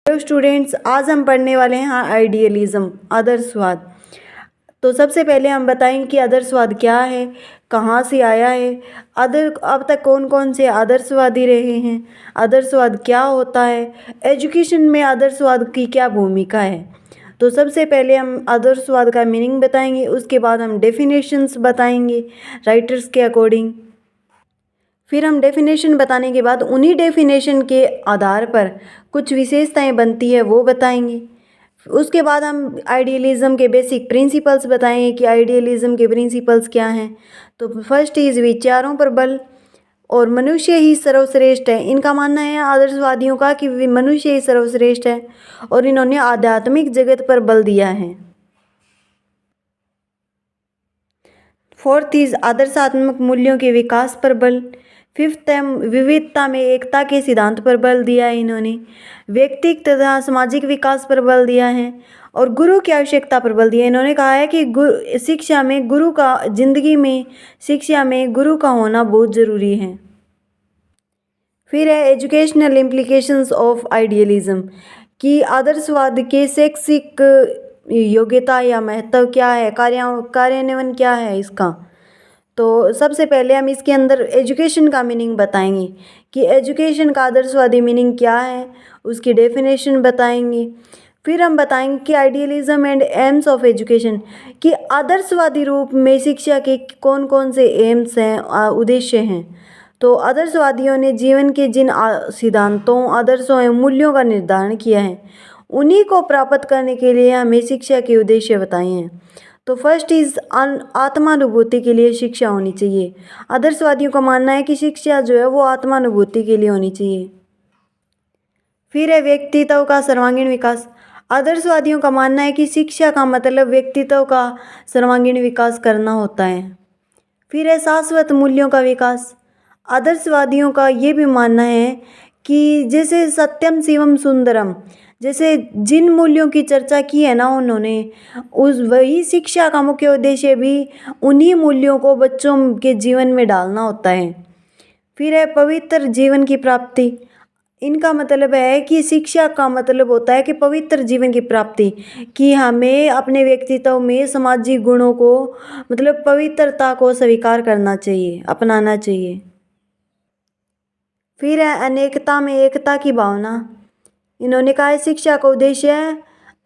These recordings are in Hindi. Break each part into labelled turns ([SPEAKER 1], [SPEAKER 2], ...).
[SPEAKER 1] हेलो स्टूडेंट्स, आज हम पढ़ने वाले हैं आइडियलिज्म, आदर्शवाद। तो सबसे पहले हम बताएंगे कि आदर्शवाद क्या है, कहाँ से आया है, अब तक कौन कौन से आदर्शवादी रहे हैं, आदर्शवाद क्या होता है, एजुकेशन में आदर्शवाद की क्या भूमिका है। तो सबसे पहले हम आदर्शवाद का मीनिंग बताएंगे, उसके बाद हम डेफिनेशंस बताएंगे राइटर्स के अकॉर्डिंग। फिर हम डेफिनेशन बताने के बाद उन्हीं डेफिनेशन के आधार पर कुछ विशेषताएं बनती है वो बताएंगे। उसके बाद हम आइडियलिज्म के बेसिक प्रिंसिपल्स बताएंगे कि आइडियलिज्म के प्रिंसिपल्स क्या हैं। तो फर्स्ट इज विचारों पर बल और मनुष्य ही सर्वश्रेष्ठ है। इनका मानना है आदर्शवादियों का कि मनुष्य ही सर्वश्रेष्ठ है और इन्होंने आध्यात्मिक जगत पर बल दिया है। फोर्थ इज आदर्शात्मक मूल्यों के विकास पर बल। फिफ्थ है विविधता में एकता के सिद्धांत पर बल दिया है इन्होंने। व्यक्तिगत तथा सामाजिक विकास पर बल दिया है और गुरु की आवश्यकता पर बल दिया। इन्होंने कहा है कि शिक्षा में गुरु का जिंदगी में शिक्षा में गुरु का होना बहुत ज़रूरी है। फिर है एजुकेशनल इम्प्लीकेशंस ऑफ आइडियलिज्म कि आदर्शवाद के शैक्षिक योग्यता या महत्व क्या है, कार्यान्वयन क्या है इसका। तो सबसे पहले हम इसके अंदर एजुकेशन का मीनिंग बताएंगे कि एजुकेशन का आदर्शवादी मीनिंग क्या है, उसकी डेफिनेशन बताएंगे। फिर हम बताएंगे कि idealism and AIIMS of education कि आदर्शवादी रूप में शिक्षा के कौन कौन से एम्स हैं, उद्देश्य हैं। तो आदर्शवादियों ने जीवन के जिन सिद्धांतों, आदर्शों एवं मूल्यों का निर्धारण किया है उन्हीं को प्राप्त करने के लिए हमें शिक्षा के उद्देश्य बताए हैं। तो फर्स्ट इज आत्मानुभूति के लिए शिक्षा होनी चाहिए। आदर्शवादियों का मानना है कि शिक्षा जो है वो आत्मानुभूति के लिए होनी चाहिए। फिर है व्यक्तित्व का सर्वांगीण विकास। आदर्शवादियों का मानना है कि शिक्षा का मतलब व्यक्तित्व का सर्वांगीण विकास करना होता है। फिर है शाश्वत मूल्यों का विकास। आदर्शवादियों का ये भी मानना है कि जैसे सत्यम शिवम सुंदरम, जैसे जिन मूल्यों की चर्चा की है ना उन्होंने, उस वही शिक्षा का मुख्य उद्देश्य भी उन्हीं मूल्यों को बच्चों के जीवन में डालना होता है। फिर है पवित्र जीवन की प्राप्ति। इनका मतलब है कि शिक्षा का मतलब होता है कि पवित्र जीवन की प्राप्ति, कि हमें अपने व्यक्तित्व में सामाजिक गुणों को मतलब पवित्रता को स्वीकार करना चाहिए, अपनाना चाहिए। फिर है अनेकता में एकता की भावना। इन्होंने कहा है शिक्षा का उद्देश्य है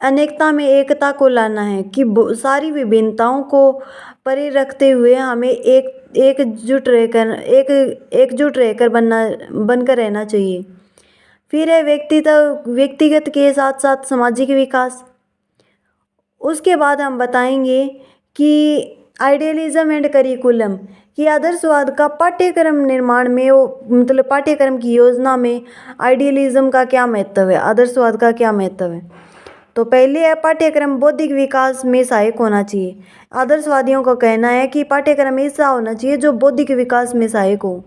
[SPEAKER 1] अनेकता में एकता को लाना है कि सारी विभिन्नताओं को परे रखते हुए हमें एकजुट रहकर बनकर रहना चाहिए। फिर है व्यक्तिगत के साथ साथ सामाजिक विकास। उसके बाद हम बताएंगे कि आइडियलिज्म एंड करिकुलम कि आदर्शवाद का पाठ्यक्रम निर्माण में मतलब पाठ्यक्रम की योजना में आइडियलिज्म का क्या महत्व है, आदर्शवाद का क्या महत्व है। तो पहले है पाठ्यक्रम बौद्धिक विकास में सहायक होना चाहिए। आदर्शवादियों का कहना है कि पाठ्यक्रम ऐसा होना चाहिए जो बौद्धिक विकास में सहायक हो।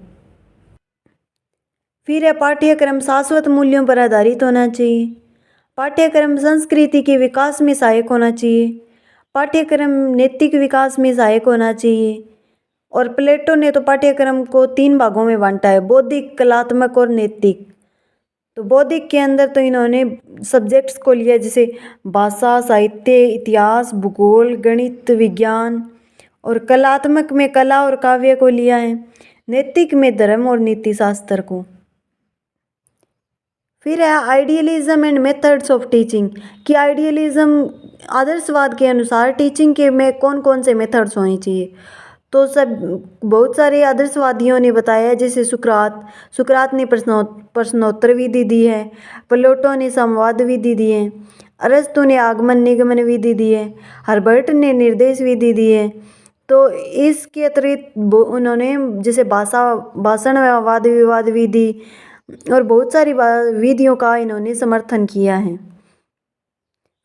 [SPEAKER 1] फिर है पाठ्यक्रम शाश्वत मूल्यों पर आधारित होना चाहिए। पाठ्यक्रम संस्कृति के विकास में सहायक होना चाहिए। पाठ्यक्रम नैतिक विकास में सहायक होना चाहिए। और प्लेटो ने तो पाठ्यक्रम को 3 भागों में बांटा है, बौद्धिक, कलात्मक और नैतिक। तो बौद्धिक के अंदर तो इन्होंने सब्जेक्ट्स को लिया जैसे भाषा, साहित्य, इतिहास, भूगोल, गणित, विज्ञान। और कलात्मक में कला और काव्य को लिया है। नैतिक में धर्म और नीति शास्त्र को। फिर है idealism and methods of teaching कि आइडियलिज्म आदर्शवाद के अनुसार टीचिंग के में कौन कौन से मेथड्स होने चाहिए। तो सब बहुत सारे आदर्शवादियों ने बताया, जैसे सुकरात ने प्रश्नोत्तर विधि दी है, प्लेटो ने संवाद विधि दी है, अरस्तु ने आगमन निगमन विधि दी है, हर्बर्ट ने निर्देश विधि दी है। तो इसके अतिरिक्त उन्होंने जैसे भाषण वाद विवाद विधि और बहुत सारी विधियों का इन्होंने समर्थन किया है।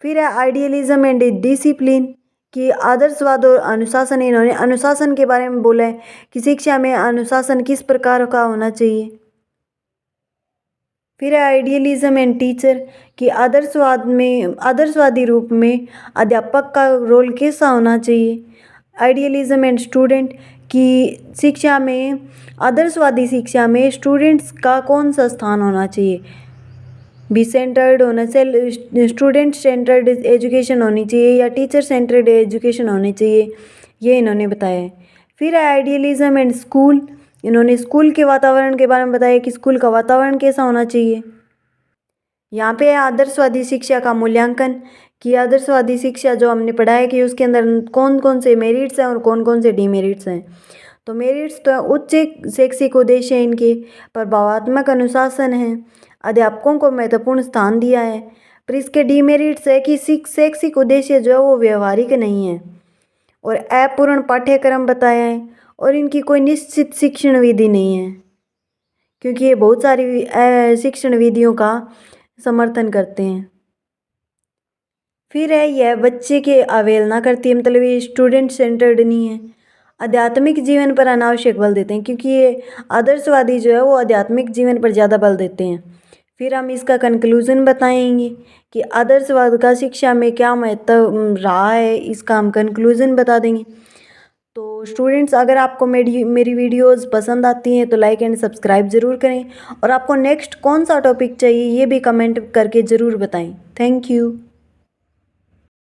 [SPEAKER 1] फिर है आइडियलिज्म एंड डिसिप्लिन कि आदर्शवाद और अनुशासन। इन्होंने अनुशासन के बारे में बोला है कि शिक्षा में अनुशासन किस प्रकार का होना चाहिए। फिर है आइडियलिज्म एंड टीचर कि आदर्शवादी रूप में अध्यापक का रोल कैसा होना चाहिए। आइडियलिज्म एंड स्टूडेंट कि शिक्षा में आदर्शवादी शिक्षा में स्टूडेंट्स का कौन सा स्थान होना चाहिए। बी सेंटर्ड होना चाहिए, स्टूडेंट सेंटर्ड एजुकेशन होनी चाहिए या टीचर सेंटर्ड एजुकेशन होनी चाहिए, ये इन्होंने बताया है। फिर है आइडियलिज्म एंड स्कूल, इन्होंने स्कूल के वातावरण के बारे में बताया कि स्कूल का वातावरण कैसा होना चाहिए। यहाँ पे है आदर्शवादी शिक्षा का मूल्यांकन, कि आदर्शवादी शिक्षा जो हमने पढ़ा है कि उसके अंदर कौन कौन से मेरिट्स हैं और कौन कौन से डीमेरिट्स हैं। तो मेरिट्स तो उच्च शैक्षिक उद्देश्य है इनके, प्रभावात्मक अनुशासन है, अध्यापकों को महत्वपूर्ण स्थान दिया है। पर इसके डीमेरिट्स है कि शैक्षिक उद्देश्य जो है वो व्यवहारिक नहीं है और अपूर्ण पाठ्यक्रम बताया है और इनकी कोई निश्चित शिक्षण विधि नहीं है, क्योंकि ये बहुत सारी शिक्षण विधियों का समर्थन करते हैं। फिर है यह बच्चे की अवहेलना करती है, मतलब ये स्टूडेंट सेंटर्ड नहीं है। आध्यात्मिक जीवन पर अनावश्यक बल देते हैं, क्योंकि ये आदर्शवादी जो है वो आध्यात्मिक जीवन पर ज़्यादा बल देते हैं। फिर हम इसका कंक्लूजन बताएंगे कि आदर्शवाद का शिक्षा में क्या महत्व रहा है, इसका हम कंक्लूजन बता देंगे। तो स्टूडेंट्स, अगर आपको मेरी वीडियोस पसंद आती हैं तो लाइक एंड सब्सक्राइब ज़रूर करें और आपको नेक्स्ट कौन सा टॉपिक चाहिए ये भी कमेंट करके ज़रूर बताएं। Thank you.